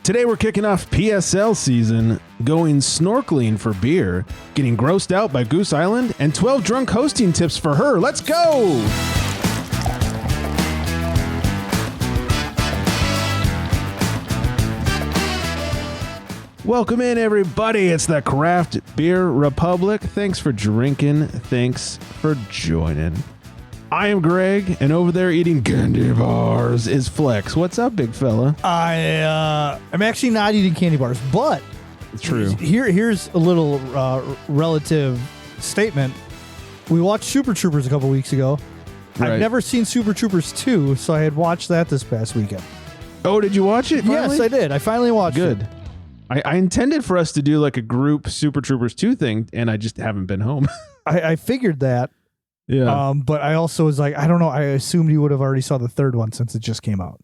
Today we're kicking off PSL season, going snorkeling for beer, getting grossed out by Goose Island, and 12 drunk hosting tips for her. Let's go! Welcome in, everybody. It's the Craft Beer Republic. Thanks for drinking. Thanks for joining. I am Greg, and over there eating candy bars is Flex. What's up, big fella? I'm actually not eating candy bars, but It's true. Here's a little relative statement. We watched Super Troopers a couple weeks ago. Right. I've never seen Super Troopers 2, so I had watched that this past weekend. Oh, did you watch it finally? Yes, I did. I finally watched it. Good. I intended for us to do like a group Super Troopers 2 thing, and I just haven't been home. I figured that. Yeah. But I also was like, I don't know. I assumed you would have already saw the third one since it just came out.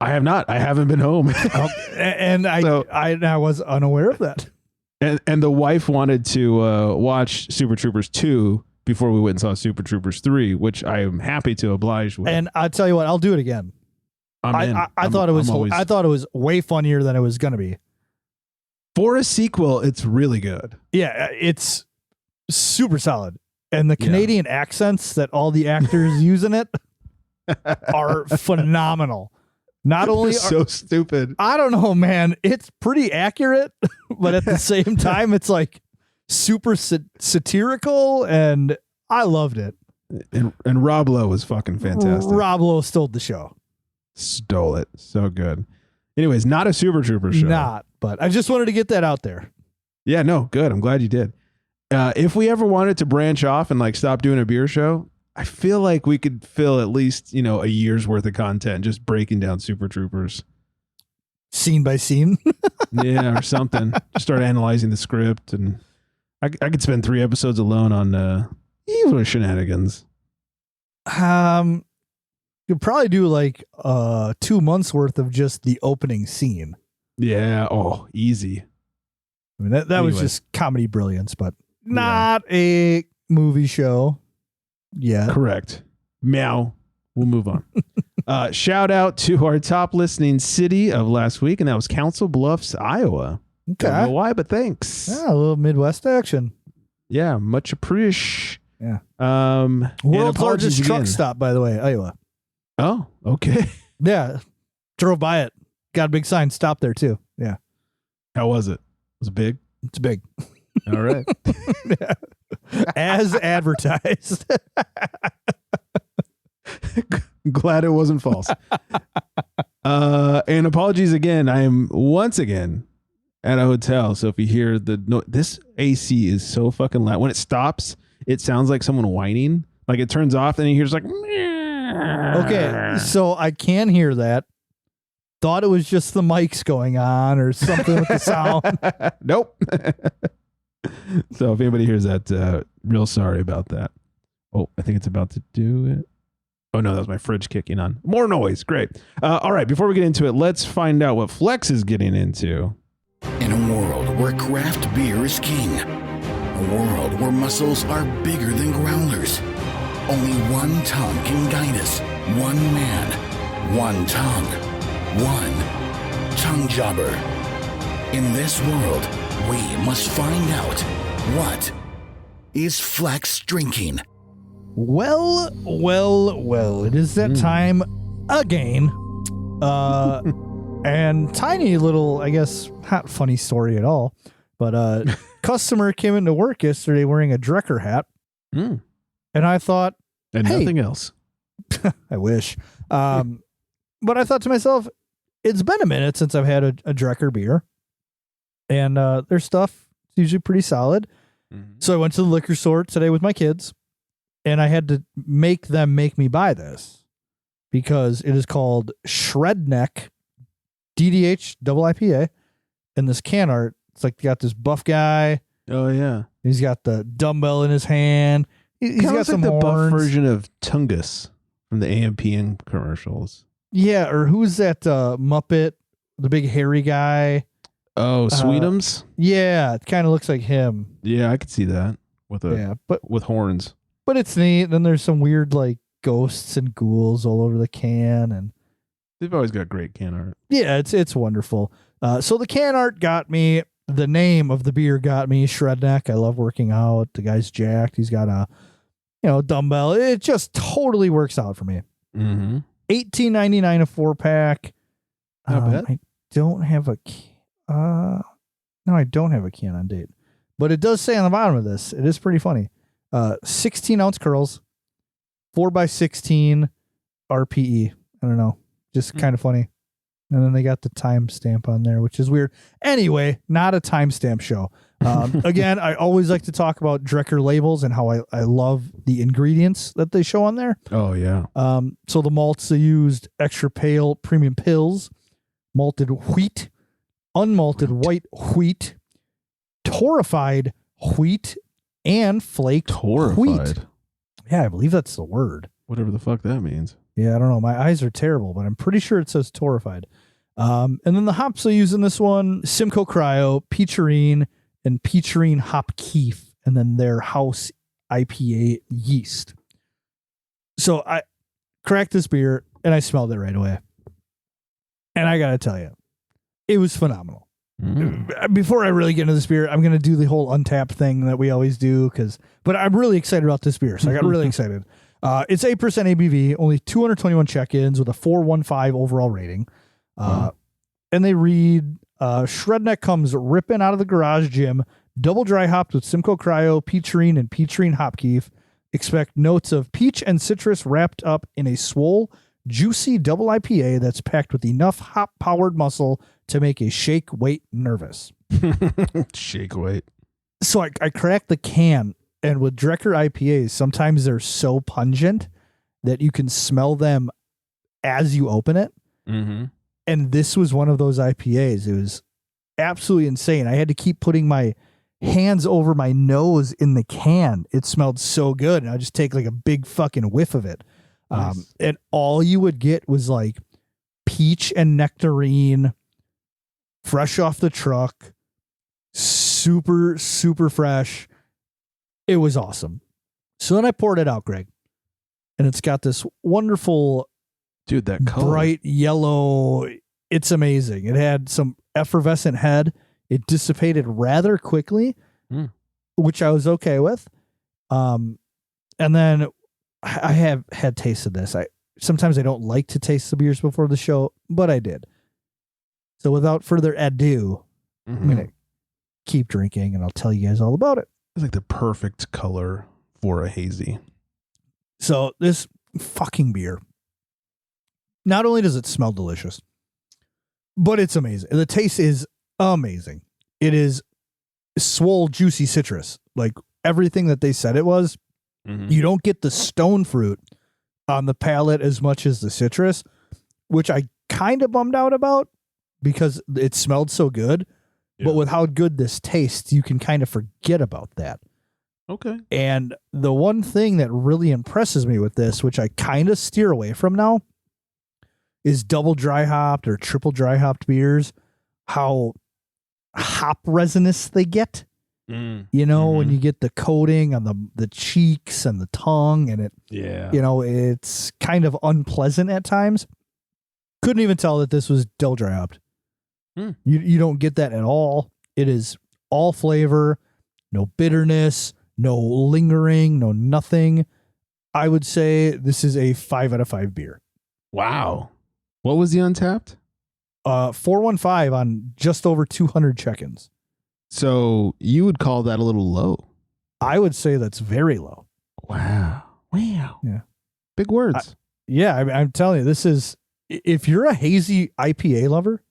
I have not. I haven't been home. And I was unaware of that. And the wife wanted to watch Super Troopers 2 before we went and saw Super Troopers 3, which I am happy to oblige with. And I'll tell you what, I'll do it again. I thought it was way funnier than it was going to be. For a sequel, it's really good. Yeah, it's super solid. And the Canadian accents that all the actors use in it are phenomenal. Not only so stupid. I don't know, man. It's pretty accurate, but at the same time, it's like super satirical, and I loved it. And Rob Lowe was fucking fantastic. Rob Lowe stole the show. Stole it. So good. Anyways, not a Super Trooper show. Not, but I just wanted to get that out there. Yeah, no, good. I'm glad you did. If we ever wanted to branch off and like stop doing a beer show, I feel like we could fill at least, a year's worth of content just breaking down Super Troopers. Scene by scene. Yeah, or something. Just start analyzing the script, and I could spend 3 episodes alone on evil shenanigans. You'd probably do like 2 months worth of just the opening scene. Yeah. Oh, easy. I mean, that was just comedy brilliance, but not a movie show yet. Correct. Meow. We'll move on. Shout out to our top listening city of last week, and that was Council Bluffs, Iowa. Okay. Don't know why, but thanks. Yeah, a little Midwest action. Yeah, much appreciate. Yeah. World's largest truck stop, by the way, Iowa. Oh, okay. Yeah. Drove by it. Got a big sign. Stop there, too. Yeah. How was it? Was it big? It's big. All right. Yeah. As advertised. Glad it wasn't false. And apologies again. I am once again at a hotel. So if you hear this AC is so fucking loud. When it stops, it sounds like someone whining. Like it turns off and you hear just like. Okay, so I can hear that. Thought it was just the mics going on or something with the sound. Nope. So if anybody hears that, real sorry about that. Oh, I think it's about to do it. Oh, no, that was my fridge kicking on. More noise. Great. All right, before we get into it, let's find out what Flex is getting into. In a world where craft beer is king, a world where muscles are bigger than growlers, only one tongue can guide us. One man, one tongue, one tongue jobber. In this world, we must find out what is Flex drinking. Well. It is that time again. And tiny little, I guess, not funny story at all, but customer came into work yesterday wearing a Drecker hat. Mm. And I thought, and hey, nothing else. I wish. But I thought to myself, it's been a minute since I've had a Drecker beer. And their stuff is usually pretty solid. Mm-hmm. So I went to the liquor store today with my kids. And I had to make them make me buy this. Because it is called Shredneck DDH double IPA. And this can art, it's like got this buff guy. Oh, yeah. He's got the dumbbell in his hand. He's got some like the horns. buff version of Tungus from the AMPN commercials. Yeah, or who's that Muppet, the big hairy guy? Oh, Sweetums? Yeah, it kind of looks like him. Yeah, I could see that with horns. But it's neat. Then there's some weird like ghosts and ghouls all over the can, and they've always got great can art. Yeah, it's wonderful. So the can art got me. The name of the beer got me. Shredneck. I love working out. The guy's jacked. He's got a, dumbbell. It just totally works out for me. Mm-hmm. $18.99 a 4-pack. Not bad. I don't have a no, I don't have a can on date, but it does say on the bottom of this. It is pretty funny. 16-ounce curls, 4x16 RPE. I don't know, just kind of funny. And then they got the timestamp on there, which is weird. Anyway, not a timestamp show. Again, I always like to talk about Drecker labels and how I love the ingredients that they show on there. Oh, yeah. So the malts they used: extra pale premium pills, malted wheat, unmalted white wheat, torrefied wheat, and flaked wheat. Yeah, I believe that's the word. Whatever the fuck that means. Yeah, I don't know. My eyes are terrible, but I'm pretty sure it says torrefied. And then the hops I use in this one: Simcoe Cryo, Peacherine, and Peacherine Hop Keef, and then their house IPA yeast. So I cracked this beer and I smelled it right away. And I got to tell you, it was phenomenal. Before I really get into this beer, I'm going to do the whole Untapped thing that we always do, but I'm really excited about this beer. So I got really excited. It's 8% ABV, only 221 check-ins with a 415 overall rating. And they read, Shredneck comes ripping out of the garage gym, double dry hopped with Simcoe Cryo, Peacherine, and Peacherine Hop Keef. Expect notes of peach and citrus wrapped up in a swole, juicy double IPA that's packed with enough hop-powered muscle to make a shake weight nervous. Shake weight. So I cracked the can, and with Drecker IPAs, sometimes they're so pungent that you can smell them as you open it. Mm-hmm. And this was one of those IPAs. It was absolutely insane. I had to keep putting my hands over my nose in the can. It smelled so good. And I just take like a big fucking whiff of it. Nice. And all you would get was like peach and nectarine, fresh off the truck, super, super fresh. It was awesome. So then I poured it out, Greg, and it's got this wonderful, dude, that color, bright yellow. It's amazing. It had some effervescent head. It dissipated rather quickly, which I was okay with. And then I have had tasted this. Sometimes I don't like to taste the beers before the show, but I did. So without further ado, I'm going to keep drinking and I'll tell you guys all about it. It's like the perfect color for a hazy. So this fucking beer, not only does it smell delicious, but it's amazing. The taste is amazing. It is swole, juicy citrus, like everything that they said it was. You don't get the stone fruit on the palate as much as the citrus, which I kind of bummed out about because it smelled so good. Yeah. But with how good this tastes, you can kind of forget about that. Okay. And the one thing that really impresses me with this, which I kind of steer away from now, is double dry hopped or triple dry hopped beers, how hop resinous they get. When you get the coating on the cheeks and the tongue, and it's kind of unpleasant at times. Couldn't even tell that this was double dry hopped. You don't get that at all. It is all flavor, no bitterness, no lingering, no nothing. I would say this is a 5 out of 5 beer. Wow. What was the Untapped? 415 on just over 200 check-ins. So you would call that a little low? I would say that's very low. Wow. Yeah. Big words. I'm telling you, this is, if you're a hazy IPA lover,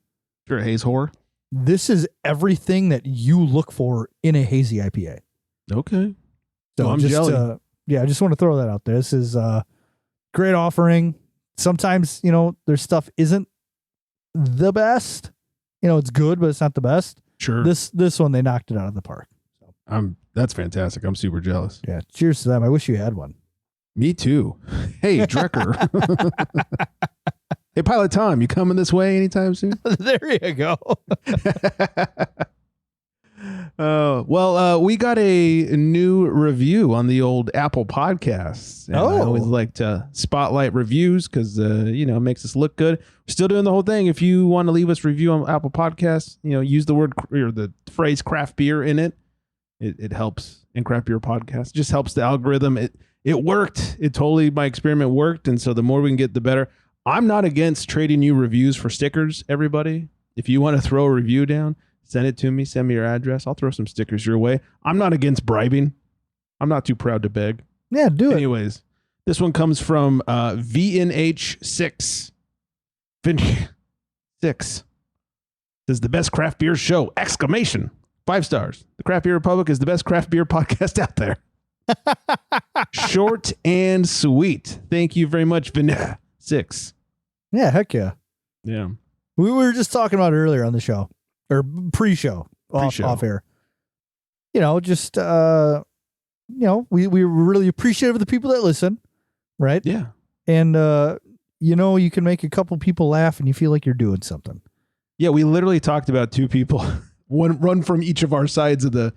if you're a haze whore, this is everything that you look for in a hazy IPA. Okay. So well, I'm jelly. I just want to throw that out there. This is a great offering. Sometimes, their stuff isn't the best. It's good, but it's not the best. Sure. This one, they knocked it out of the park. So. That's fantastic. I'm super jealous. Yeah. Cheers to them. I wish you had one. Me too. Hey, Drecker. Hey, Pilot Tom, you coming this way anytime soon? There you go. We got a new review on the old Apple Podcasts. And I always like to spotlight reviews because, it makes us look good. We're still doing the whole thing. If you want to leave us a review on Apple Podcasts, use the word or the phrase craft beer in it. It helps in craft beer podcasts. It just helps the algorithm. It worked. My experiment worked. And so the more we can get, the better. I'm not against trading you reviews for stickers, everybody. If you want to throw a review down, send it to me. Send me your address. I'll throw some stickers your way. I'm not against bribing. I'm not too proud to beg. Yeah, do it. Anyways, this one comes from VNH6. 6. Says the best craft beer show! Exclamation! 5 stars. The Craft Beer Republic is the best craft beer podcast out there. Short and sweet. Thank you very much, VNH6. Yeah, heck yeah. Yeah. We were just talking about it earlier on the show. Or pre-show. Off air. We really appreciate the people that listen, right? Yeah. And you can make a couple people laugh and you feel like you're doing something. Yeah, we literally talked about 2 people, one from each of our sides of the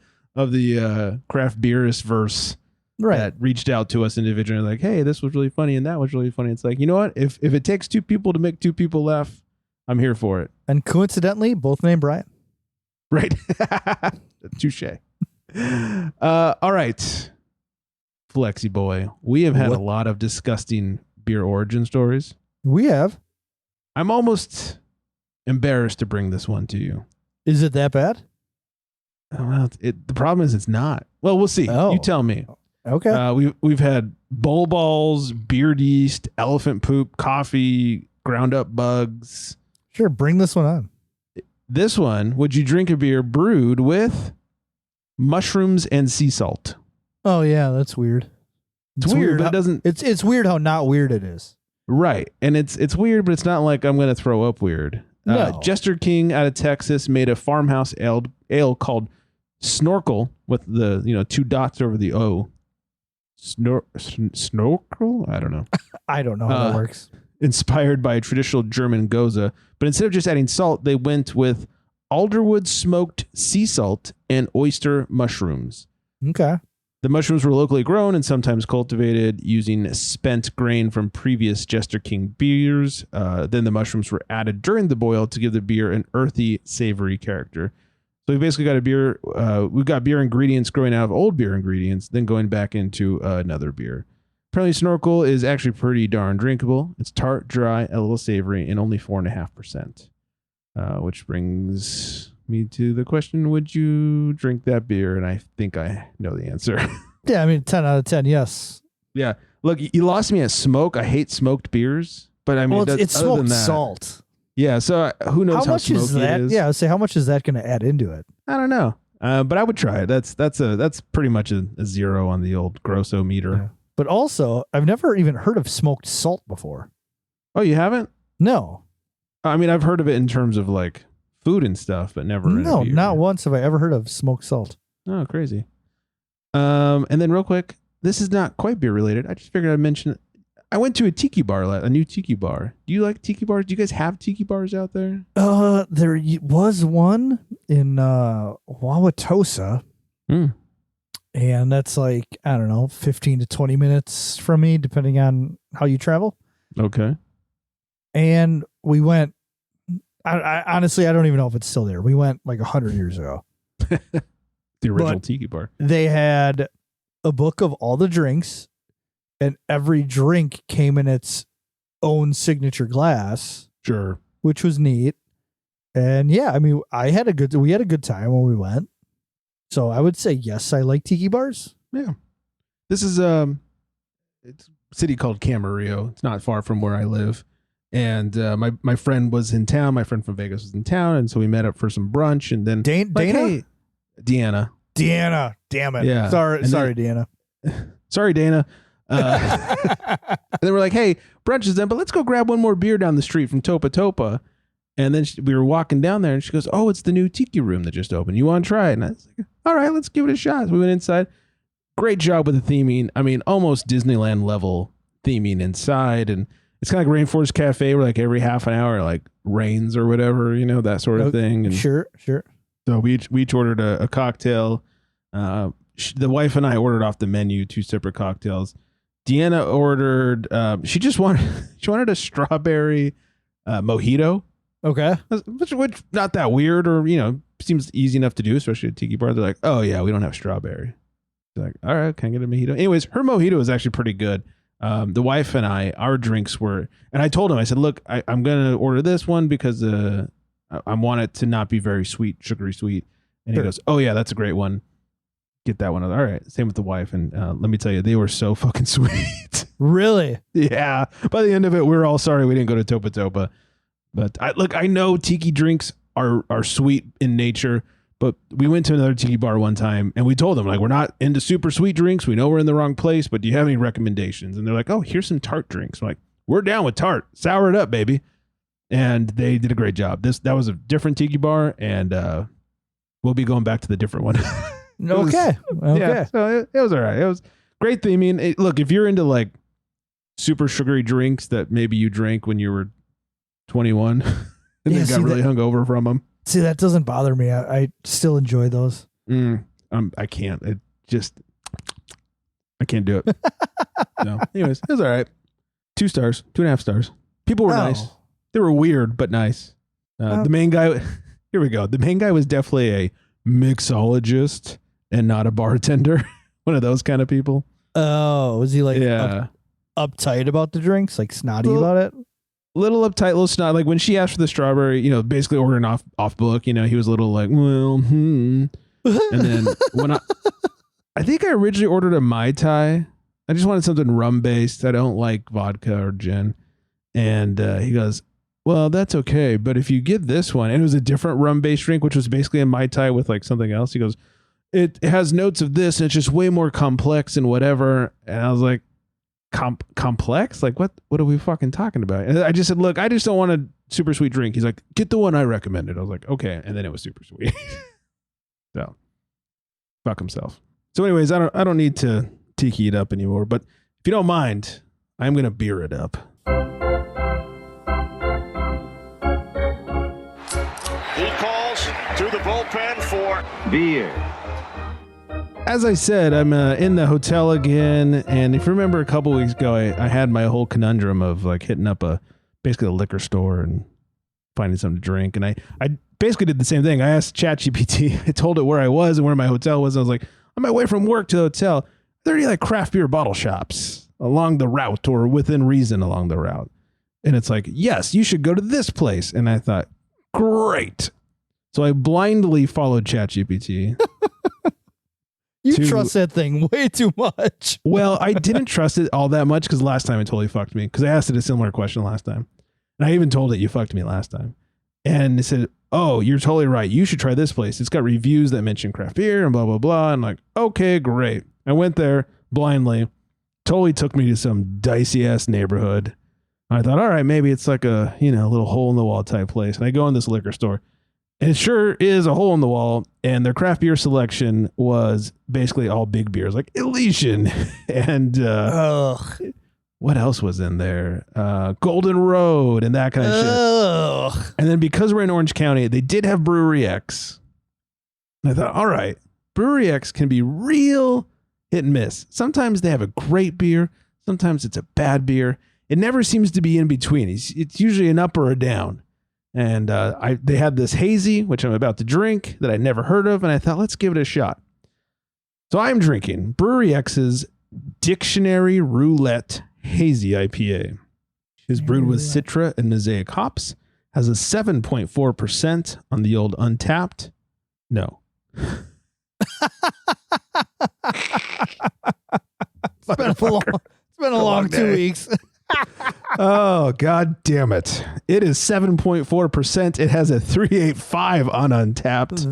craft beerist verse, right? That reached out to us individually, like, hey, this was really funny and that was really funny. It's like, you know what? If it takes 2 people to make 2 people laugh, I'm here for it. And coincidentally, both named Brian. Right. Touche. All right. Flexi boy. We have had a lot of disgusting beer origin stories. We have. I'm almost embarrassed to bring this one to you. Is it that bad? Well, the problem is it's not. Well, we'll see. Oh. You tell me. Okay. We've had bowl balls, beard yeast, elephant poop, coffee, ground up bugs. Sure, bring this one on. This one, would you drink a beer brewed with mushrooms and sea salt? Oh yeah, that's weird. It's weird, but it doesn't. It's weird how not weird it is. Right, and it's weird, but it's not like I'm going to throw up weird. No. Jester King out of Texas made a farmhouse ale called Snorkel with the 2 dots over the O. Snorkel? I don't know. I don't know how that works. Inspired by a traditional German Goza, but instead of just adding salt, they went with alderwood smoked sea salt and oyster mushrooms. Okay. The mushrooms were locally grown and sometimes cultivated using spent grain from previous Jester King beers. Then the mushrooms were added during the boil to give the beer an earthy, savory character. So we basically got a beer. We've got beer ingredients growing out of old beer ingredients, then going back into another beer. Apparently, Snorkel is actually pretty darn drinkable. It's tart, dry, a little savory, and only 4.5%. Which brings me to the question, would you drink that beer? And I think I know the answer. Yeah, I mean, 10 out of 10, yes. Yeah. Look, you lost me at smoke. I hate smoked beers. But I mean, it's other than smoked that, salt. Yeah, so who knows how much smoky is that? it is? Yeah, how much is that going to add into it? I don't know. But I would try it. That's pretty much a 0 on the old grosso meter. Yeah. But also, I've never even heard of smoked salt before. Oh, you haven't? No. I mean, I've heard of it in terms of like food and stuff, but never. No, in a beer. not once have I ever heard of smoked salt. Oh, crazy. And then real quick, this is not quite beer related. I just figured I'd mention it. I went to a tiki bar, a new tiki bar. Do you like tiki bars? Do you guys have tiki bars out there? There was one in Wauwatosa. And that's like, I don't know, 15 to 20 minutes from me, depending on how you travel. Okay. And we went, I honestly, I don't even know if it's still there. We went like 100 years ago. The original tiki bar. They had a book of all the drinks, and every drink came in its own signature glass. Sure. Which was neat. And yeah, I mean, we had a good time when we went. So I would say, yes, I like tiki bars. Yeah. This is it's a city called Camarillo. It's not far from where I live. And my friend was in town. My friend from Vegas was in town. And so we met up for some brunch. And then Dana? Hey, Deanna. Damn it. Yeah. Sorry, Dana. Sorry, Dana. And then we're like, hey, brunch is done, but let's go grab one more beer down the street from Topa Topa. And then we were walking down there and she goes, oh, it's the new tiki room that just opened. You want to try it? And I was like, all right, let's give it a shot. So we went inside. Great job with the theming. I mean, almost Disneyland level theming inside. And it's kind of like Rainforest Cafe where like every half an hour, like rains or whatever, that sort of thing. And Sure. So we each ordered a cocktail. The wife and I ordered off the menu 2 separate cocktails. Deanna ordered. She wanted a strawberry mojito. Okay. Which not that weird, or seems easy enough to do, especially at Tiki Bar. They're like, oh yeah, we don't have strawberry. She's like, all right, can I get a mojito? Anyways, her mojito was actually pretty good. The wife and I, our drinks were, and I told him, I said, look, I'm gonna order this one because I want it to not be very sweet, sugary sweet. And he goes, oh yeah, that's a great one. Get that one. All right. Same with the wife. And let me tell you, they were so fucking sweet. Really? Yeah. By the end of it, we were all sorry we didn't go to Topa Topa. But I know tiki drinks are sweet in nature, but we went to another tiki bar one time and we told them, like, we're not into super sweet drinks. We know we're in the wrong place, but do you have any recommendations? And they're like, oh, here's some tart drinks. I'm like, we're down with tart. Sour it up, baby. And they did a great job. That was a different tiki bar, and we'll be going back to the different one. Okay. Yeah, so it was all right. It was great theming. Look, if you're into like super sugary drinks that maybe you drank when you were 21 and then got really hungover from them. See, that doesn't bother me. I still enjoy those. I can't. I can't do it. No. Anyways, it was all right. 2 stars, 2.5 stars. People were nice. They were weird, but nice. The main guy, here we go. The main guy was definitely a mixologist and not a bartender. One of those kind of people. Oh, was he like uptight about the drinks? Like snotty about it? Little uptight, little snot. Like when she asked for the strawberry, basically ordering off book, he was a little like, well, And then when I think I originally ordered a Mai Tai. I just wanted something rum based. I don't like vodka or gin. And he goes, well, that's okay. But if you get this one, and it was a different rum based drink, which was basically a Mai Tai with like something else. He goes, it has notes of this and it's just way more complex and whatever. And I was like, complex? Like what are we fucking talking about? And I just said, look, I just don't want a super sweet drink. He's like, get the one I recommended. I was like, okay. And then it was super sweet. So fuck himself. So anyways, I don't need to tiki it up anymore, but if you don't mind, I'm going to beer it up. He calls to the bullpen for beer. As I said, I'm in the hotel again, and if you remember a couple weeks ago, I had my whole conundrum of like hitting up basically a liquor store and finding something to drink, and I basically did the same thing. I asked ChatGPT, I told it where I was and where my hotel was. I was like, on my way from work to the hotel, are there any like craft beer bottle shops along the route or within reason along the route? And it's like, yes, you should go to this place. And I thought, great. So I blindly followed ChatGPT. You trust that thing way too much. Well, I didn't trust it all that much because last time it totally fucked me because I asked it a similar question last time. And I even told it you fucked me last time. And it said, oh, you're totally right. You should try this place. It's got reviews that mention craft beer and blah, blah, blah. And like, okay, great. I went there blindly. Totally took me to some dicey ass neighborhood. I thought, all right, maybe it's like a, little hole in the wall type place. And I go in this liquor store. And it sure is a hole in the wall, and their craft beer selection was basically all big beers, like Elysian, and what else was in there? Golden Road and that kind of shit. And then because we're in Orange County, they did have Brewery X. And I thought, all right, Brewery X can be real hit and miss. Sometimes they have a great beer. Sometimes it's a bad beer. It never seems to be in between. It's usually an up or a down. And they had this hazy, which I'm about to drink, that I'd never heard of, and I thought, let's give it a shot. So I'm drinking Brewery X's Dictionary Roulette Hazy IPA. It's brewed with Citra and Mosaic hops, has a 7.4% on the old Untapped. No. It's been a long 2 weeks. Oh, God damn it. It is 7.4%. It has a 3.85 on Untapped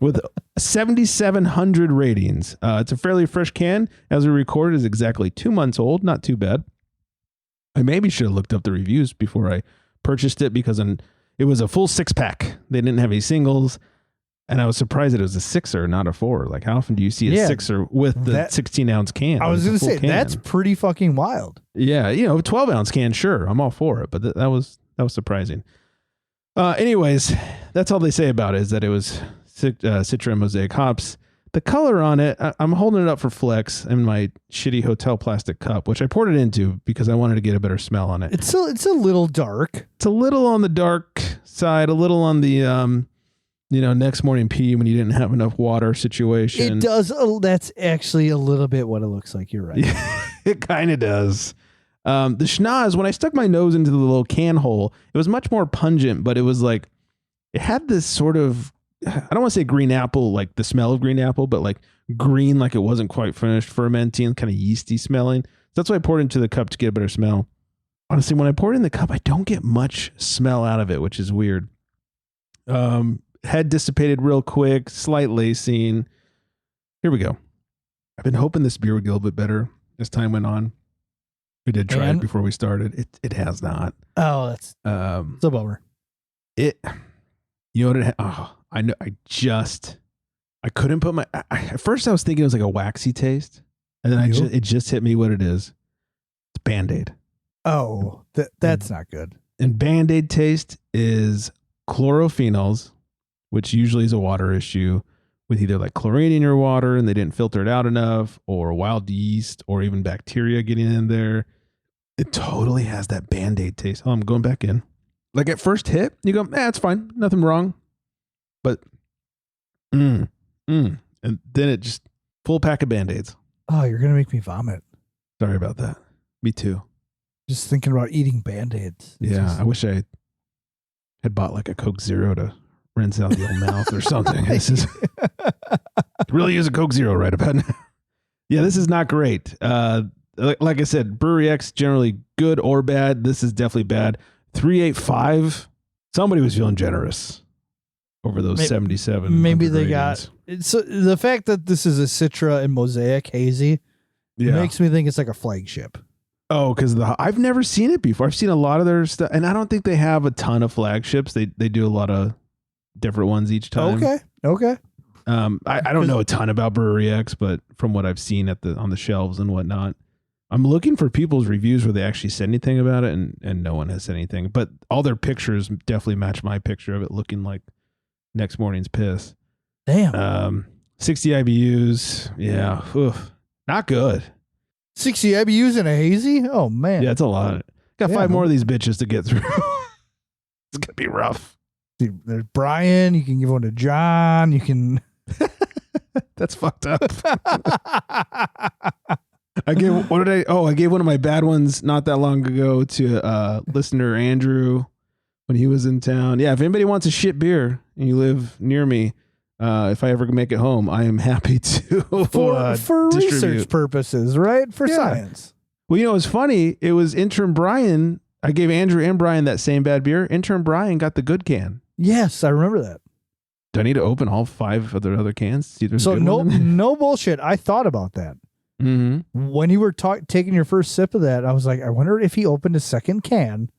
with 7,700 ratings. It's a fairly fresh can. As we record, it is exactly 2 months old. Not too bad. I maybe should have looked up the reviews before I purchased it because it was a full 6-pack. They didn't have any singles. And I was surprised that it was a 6er, not a 4. Like, how often do you see a 6er with the 16-ounce can? I was going to say, that's pretty fucking wild. Yeah, a 12-ounce can, sure, I'm all for it. But that was surprising. Anyways, that's all they say about it, is that it was Citra and Mosaic hops. The color on it, I'm holding it up for flex in my shitty hotel plastic cup, which I poured it into because I wanted to get a better smell on it. It's a little dark. It's a little on the dark side, a little on the next morning pee when you didn't have enough water situation. It does. That's actually a little bit what it looks like. You're right. It kind of does. The schnoz, when I stuck my nose into the little can hole, it was much more pungent, but it was like, it had this sort of, I don't want to say green apple, like the smell of green apple, but like green, like it wasn't quite finished fermenting, kind of yeasty smelling. So that's why I poured it into the cup to get a better smell. Honestly, when I pour it in the cup, I don't get much smell out of it, which is weird. Head dissipated real quick, slight lacing. Here we go. I've been hoping this beer would get a little bit better as time went on. We did try it before we started. It has not. Oh, that's it's a bummer. You know what I know. I couldn't put my. At first, I was thinking it was like a waxy taste, and then it just hit me what it is. It's Band-Aid. Oh, that's not good. And Band-Aid taste is chlorophenols, which usually is a water issue with either like chlorine in your water and they didn't filter it out enough, or wild yeast, or even bacteria getting in there. It totally has that Band-Aid taste. Oh, I'm going back in. Like at first hit, you go, it's fine. Nothing wrong. But, and then it just, full pack of Band-Aids. Oh, you're going to make me vomit. Sorry about that. Me too. Just thinking about eating Band-Aids. I wish I had bought like a Coke Zero to rinse out the old mouth or something. This is really use a Coke Zero right about now. Yeah, this is not great. Like I said, Brewery X generally good or bad. This is definitely bad. 385. Somebody was feeling generous over those 77. Maybe they got so the fact that this is a Citra and Mosaic hazy makes me think it's like a flagship. Oh, because I've never seen it before. I've seen a lot of their stuff, and I don't think they have a ton of flagships. They do a lot of different ones each time. Okay. I don't know a ton about Brewery X, but from what I've seen on the shelves and whatnot, I'm looking for people's reviews where they actually said anything about it, and no one has said anything. But all their pictures definitely match my picture of it looking like next morning's piss. Damn. 60 IBUs. Yeah. Oof. Not good. 60 IBUs in a hazy? Oh, man. Yeah, it's a lot. Got 5 more of these bitches to get through. It's going to be rough. Dude, there's Brian. You can give one to John. You can. That's fucked up. I gave one of my bad ones not that long ago to listener Andrew when he was in town. Yeah, if anybody wants a shit beer and you live near me, if I ever make it home, I am happy to for research purposes, right? For science. Well, it's funny. It was intern Brian. I gave Andrew and Brian that same bad beer. Intern Brian got the good can. Yes, I remember that. Do I need to open all 5 of the other cans? See, so no bullshit. I thought about that. Mm-hmm. When you were taking your first sip of that, I was like, I wonder if he opened a second can,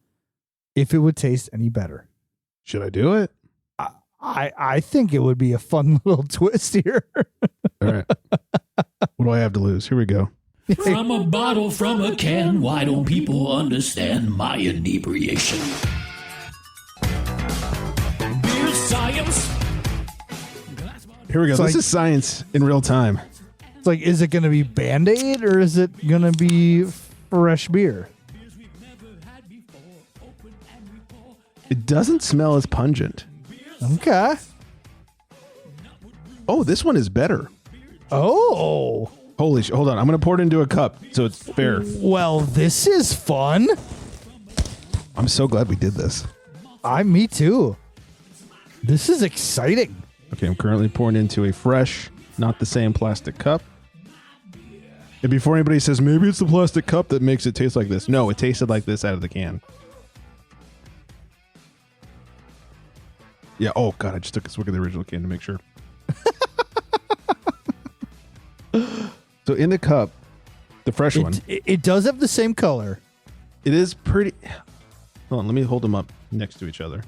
if it would taste any better. Should I do it? I think it would be a fun little twist here. All right. What do I have to lose? Here we go. From a bottle, from a can, why don't people understand my inebriation? Beer science. Here we go. This is science in real time. It's like, is it going to be Band-Aid or is it going to be fresh beer? It doesn't smell as pungent. Okay. Oh, this one is better. Oh. Holy shit. Hold on. I'm going to pour it into a cup so it's fair. Well, this is fun. I'm so glad we did this. Me too. This is exciting. Okay, I'm currently pouring into a fresh, not the same plastic cup. And before anybody says, maybe it's the plastic cup that makes it taste like this. No, it tasted like this out of the can. Yeah. Oh, God. I just took a swig of the original can to make sure. So in the cup, the fresh one. It does have the same color. It is pretty. Hold on. Let me hold them up next to each other.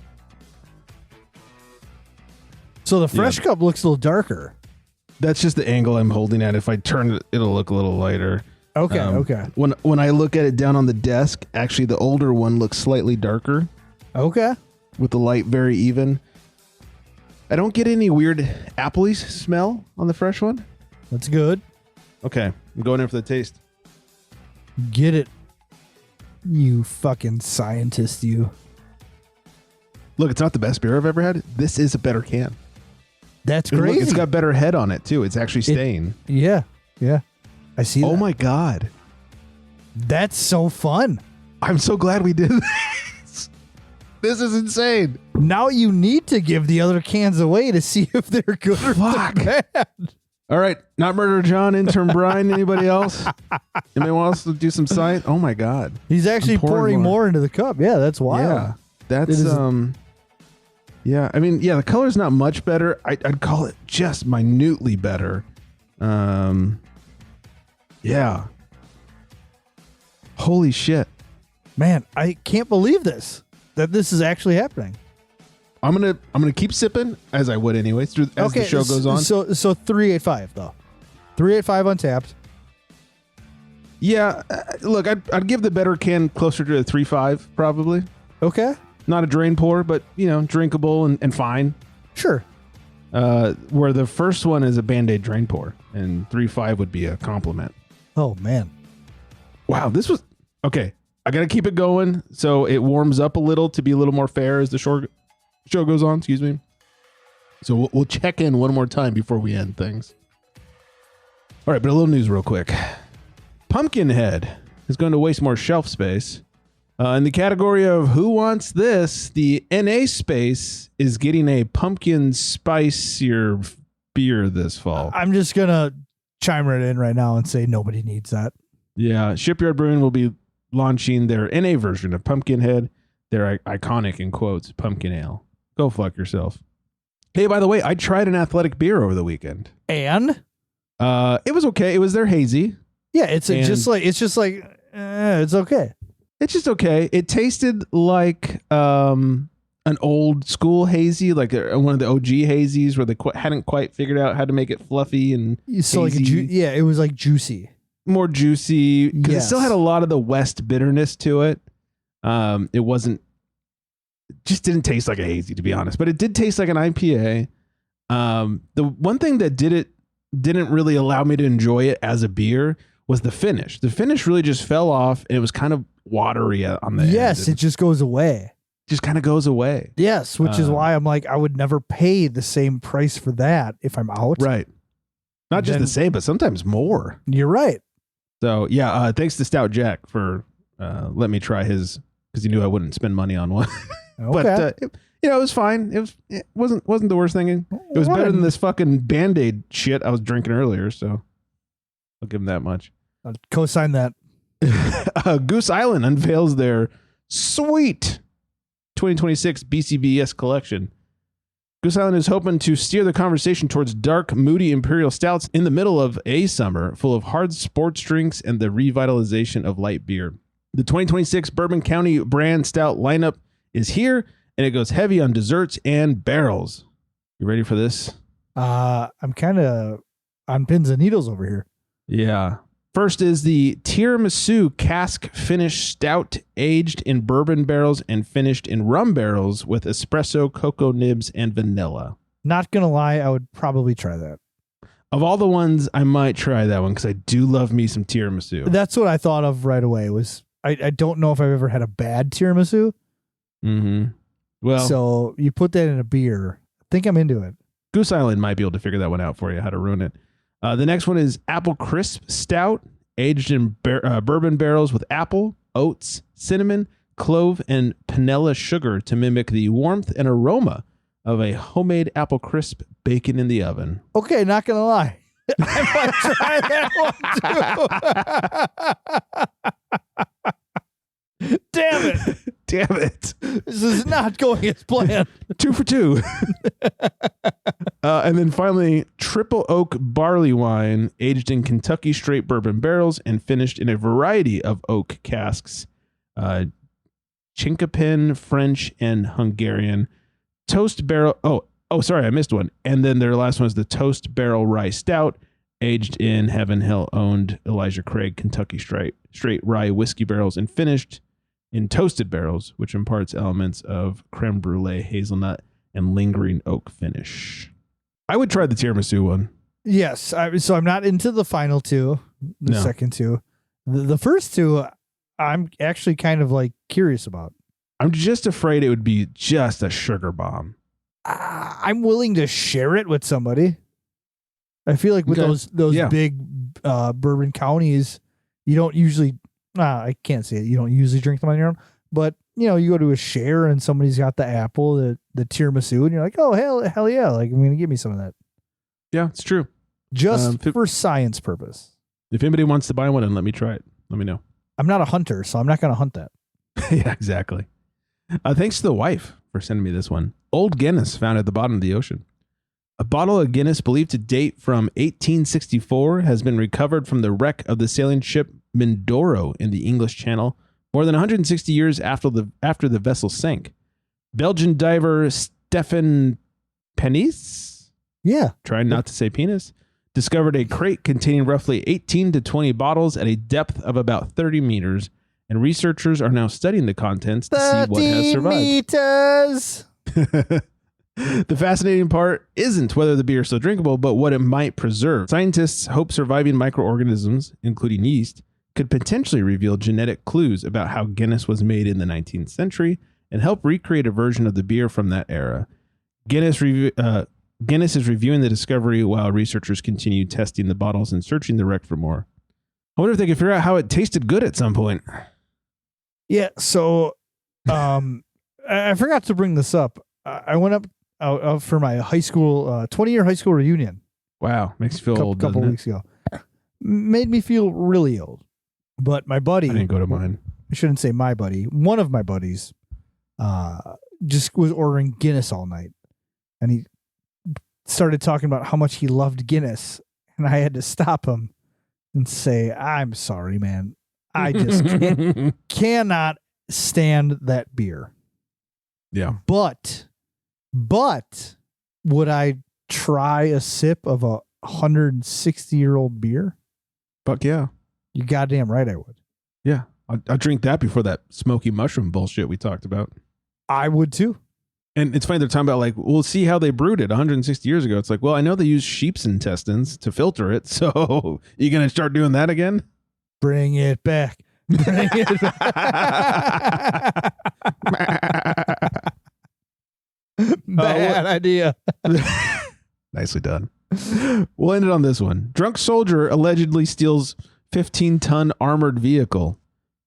So the fresh cup looks a little darker. That's just the angle I'm holding at. If I turn it, it'll look a little lighter. Okay. Okay. When I look at it down on the desk, actually the older one looks slightly darker. Okay. With the light very even. I don't get any weird appley smell on the fresh one. That's good. Okay, I'm going in for the taste. Get it. You fucking scientist, you. Look, it's not the best beer I've ever had. This is a better can. That's And crazy. look, it's got better head on it, too. It's actually staying. Yeah. I see that. Oh, my God. That's so fun. I'm so glad we did this. This is insane. Now you need to give the other cans away to see if they're good or Fuck. bad. All right. Not Murder John, intern Brian. Anybody else? Anybody want us to do some science? Oh, my God. He's actually I'm pouring pouring more into the cup. Yeah, that's wild. Yeah. That's, It is- yeah. I mean, yeah, the color's not much better. I'd call it just minutely better. Yeah. Holy shit. Man, I can't believe this. That this is actually happening. I'm gonna keep sipping as I would anyways as the show goes on. So 385 though. 385 Untapped. Yeah, look, I'd give the better can closer to a 3.5 probably. Okay. Not a drain pour, but drinkable and fine. Sure. Where the first one is a Band-Aid drain pour, and 3.5 would be a compliment. Oh man. Wow, this was okay. I gotta keep it going so it warms up a little to be a little more fair as the show goes on. Excuse me. So we'll check in one more time before we end things. All right, but a little news real quick. Pumpkinhead is going to waste more shelf space. In the category of who wants this, the NA space is getting a pumpkin spicier beer this fall. I'm just gonna chime right in right now and say nobody needs that. Yeah, Shipyard Brewing will be launching their NA version of Pumpkinhead, their iconic, in quotes, pumpkin ale. Go fuck yourself. Hey, by the way, I tried an Athletic beer over the weekend. And It was okay. It was their hazy. yeah, it's just like it's okay. It's just okay. It tasted like an old school hazy, like one of the OG hazies where they hadn't quite figured out how to make it fluffy and So like hazy. it was like juicy. More juicy because it still Yes. had a lot of the West bitterness to it. It wasn't, just didn't taste like a hazy, to be honest, but it did taste like an IPA. The one thing that didn't really allow me to enjoy it as a beer was the finish. The finish really just fell off and it was kind of watery on the Yes, end. it just goes away. Just kind of goes away. Yes, which is why I'm like, I would never pay the same price for that if I'm out. Right. Not just Then- the same, but sometimes more. You're right. So yeah, thanks to Stout Jack for letting me try his, because he knew I wouldn't spend money on one. Okay. But it was fine. It wasn't the worst thing. It was better than this fucking Band-Aid shit I was drinking earlier. So I'll give him that much. I'll co-sign that. Goose Island unveils their sweet 2026 BCBS collection. Goose Island is hoping to steer the conversation towards dark, moody imperial stouts in the middle of a summer full of hard sports drinks and the revitalization of light beer. The 2026 Bourbon County brand stout lineup is here, and it goes heavy on desserts and barrels. You ready for this? I'm kind of on pins and needles over here. Yeah. First is the Tiramisu cask finish stout, aged in bourbon barrels and finished in rum barrels with espresso, cocoa nibs, and vanilla. Not gonna lie, I would probably try that. Of all the ones, I might try that one because I do love me some tiramisu. That's what I thought of right away. Was I don't know if I've ever had a bad tiramisu. Mm-hmm. Well, So you put that in a beer. I think I'm into it. Goose Island might be able to figure that one out for you, how to ruin it. The next one is Apple Crisp Stout, aged in bourbon barrels with apple, oats, cinnamon, clove, and panela sugar to mimic the warmth and aroma of a homemade apple crisp baking in the oven. Okay, not gonna lie. I might try that one too. Damn it. Damn it. This is not going as planned. 2 for 2. And then finally, Triple Oak Barley Wine, aged in Kentucky straight bourbon barrels and finished in a variety of oak casks. Chinkapin, French, and Hungarian. Toast barrel. Oh, sorry, I missed one. And then their last one is the Toast Barrel Rye Stout, aged in Heaven Hill owned Elijah Craig Kentucky straight rye whiskey barrels and finished in toasted barrels, which imparts elements of creme brulee, hazelnut, and lingering oak finish. I would try the tiramisu one. Yes. So I'm not into the final two, the second two. The first two, I'm actually kind of like curious about. I'm just afraid it would be just a sugar bomb. I'm willing to share it with somebody. I feel like with those big Bourbon counties, you don't usually, I can't say it. You don't usually drink them on your own, but you go to a share and somebody's got the apple, the tiramisu, and you're like, oh, hell yeah. Like, I'm going to give me some of that. Yeah, it's true. Just for science purpose. If anybody wants to buy one and let me try it, let me know. I'm not a hunter, so I'm not going to hunt that. Yeah, exactly. Thanks to the wife for sending me this one. Old Guinness found at the bottom of the ocean. A bottle of Guinness believed to date from 1864 has been recovered from the wreck of the sailing ship Mindoro in the English Channel more than 160 years after the vessel sank. Belgian diver Stefan Penis, trying not to say penis, discovered a crate containing roughly 18 to 20 bottles at a depth of about 30 meters, and researchers are now studying the contents to see what has survived. Meters. The fascinating part isn't whether the beer is still drinkable, but what it might preserve. Scientists hope surviving microorganisms, including yeast, could potentially reveal genetic clues about how Guinness was made in the 19th century and help recreate a version of the beer from that era. Guinness is reviewing the discovery while researchers continue testing the bottles and searching the wreck for more. I wonder if they can figure out how it tasted good at some point. Yeah, so I forgot to bring this up. I went out for my high school 20-year high school reunion. Wow, makes you feel old. A couple weeks ago, made me feel really old. But my buddy, I didn't go to mine. I shouldn't say my buddy. One of my buddies, just was ordering Guinness all night, and he started talking about how much he loved Guinness, and I had to stop him and say, "I'm sorry, man. I just cannot stand that beer." Yeah, but would I try a sip of a 160-year-old beer? Fuck yeah. You goddamn right I would. Yeah. I'll drink that before that smoky mushroom bullshit we talked about. I would too. And it's funny, they're talking about like, we'll see how they brewed it 160 years ago. It's like, well, I know they use sheep's intestines to filter it. So you going to start doing that again? Bring it back. Bring it back. Bad idea. Nicely done. We'll end it on this one. Drunk soldier allegedly steals 15-ton armored vehicle.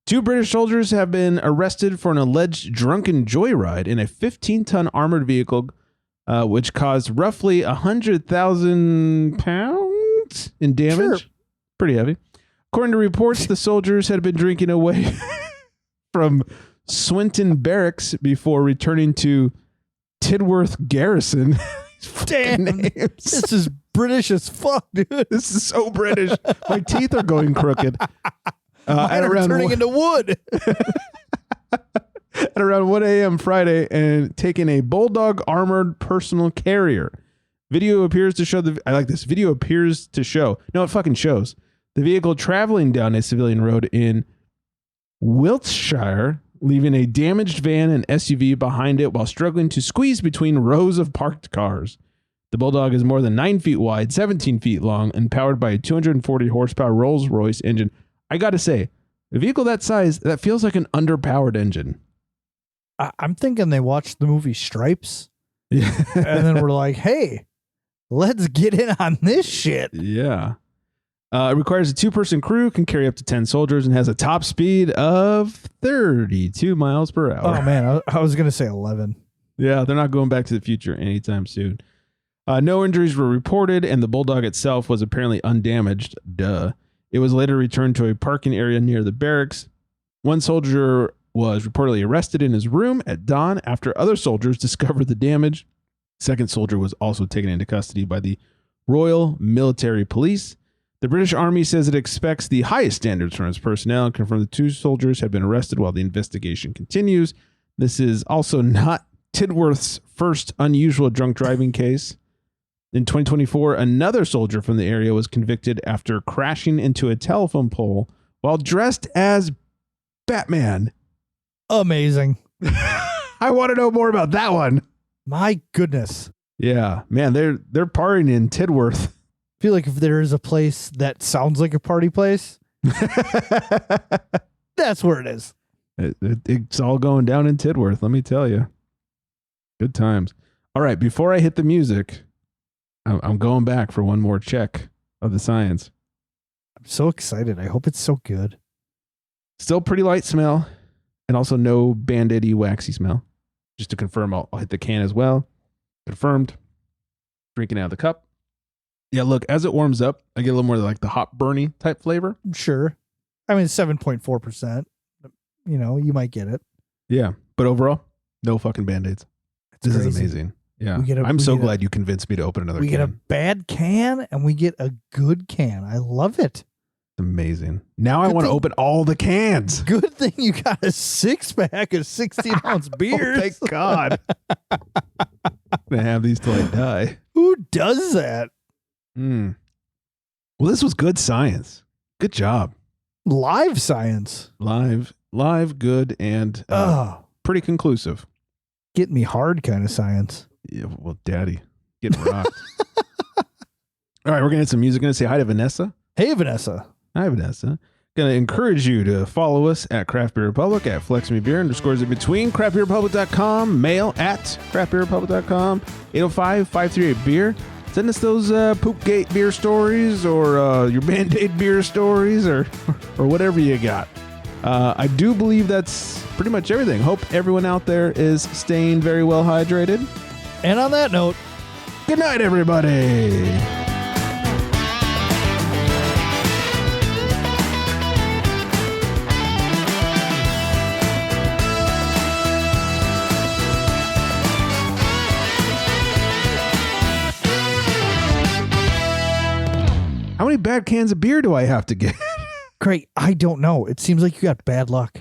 2 British soldiers have been arrested for an alleged drunken joyride in a 15-ton armored vehicle, which caused roughly 100,000 pounds in damage. Sure. Pretty heavy. According to reports, the soldiers had been drinking away from Swinton Barracks before returning to Tidworth Garrison. Damn, this is British as fuck, dude. This is so British. My teeth are going crooked. Mine are turning into wood. At around 1 a.m. Friday, and taking a Bulldog armored personal carrier. Video appears to show I like this. Video appears to show. No, it fucking shows the vehicle traveling down a civilian road in Wiltshire, leaving a damaged van and SUV behind it while struggling to squeeze between rows of parked cars. The Bulldog is more than 9 feet wide, 17 feet long, and powered by a 240 horsepower Rolls-Royce engine. I got to say, a vehicle that size, that feels like an underpowered engine. I'm thinking they watched the movie Stripes, and then we're like, hey, let's get in on this shit. Yeah. It requires a 2-person crew, can carry up to 10 soldiers, and has a top speed of 32 miles per hour. Oh, man. I was going to say 11. Yeah, they're not going back to the future anytime soon. No injuries were reported, and the Bulldog itself was apparently undamaged. Duh. It was later returned to a parking area near the barracks. One soldier was reportedly arrested in his room at dawn after other soldiers discovered the damage. Second soldier was also taken into custody by the Royal Military Police. The British Army says it expects the highest standards from its personnel and confirmed the 2 soldiers have been arrested while the investigation continues. This is also not Tidworth's first unusual drunk driving case. In 2024, another soldier from the area was convicted after crashing into a telephone pole while dressed as Batman. Amazing. I want to know more about that one. My goodness. Yeah, man, they're partying in Tidworth. I feel like if there is a place that sounds like a party place, that's where it is. It's all going down in Tidworth, let me tell you. Good times. All right, before I hit the music, I'm going back for one more check of the science. I'm so excited. I hope it's so good. Still pretty light smell, and also no Band-Aid-y waxy smell. Just to confirm, I'll hit the can as well. Confirmed. Drinking out of the cup. Yeah, look, as it warms up, I get a little more like the hot burny type flavor. Sure. I mean, 7.4%. You know, you might get it. Yeah, but overall, no fucking Band-Aids. This crazy. is amazing. Yeah, I'm we so get a- glad you convinced me to open another We can. get a bad can and we get a good can. I love it. It's amazing. Now I Good want to thing- open all the cans. Good thing you got a 6-pack of 16-ounce beers. Oh, thank God. I'm going to have these till I die. Who does that? Well, this was good science. Good job. Live science. Live, good, and pretty conclusive. Get me hard kind of science. Yeah, well, Daddy, getting rocked. All right, we're going to hit some music. Going to say hi to Vanessa. Hey, Vanessa. Hi, Vanessa. Going to encourage you to follow us at Craft Beer Republic, at FlexMeBeer, _ in between, craftbeerrepublic.com, mail at craftbeerrepublic.com, 805-538-BEER. Send us those Poopgate beer stories or your Band-Aid beer stories or whatever you got. I do believe that's pretty much everything. Hope everyone out there is staying very well hydrated. And on that note, Good night, everybody. How many bad cans of beer do I have to get? Craig, I don't know. It seems like you got bad luck.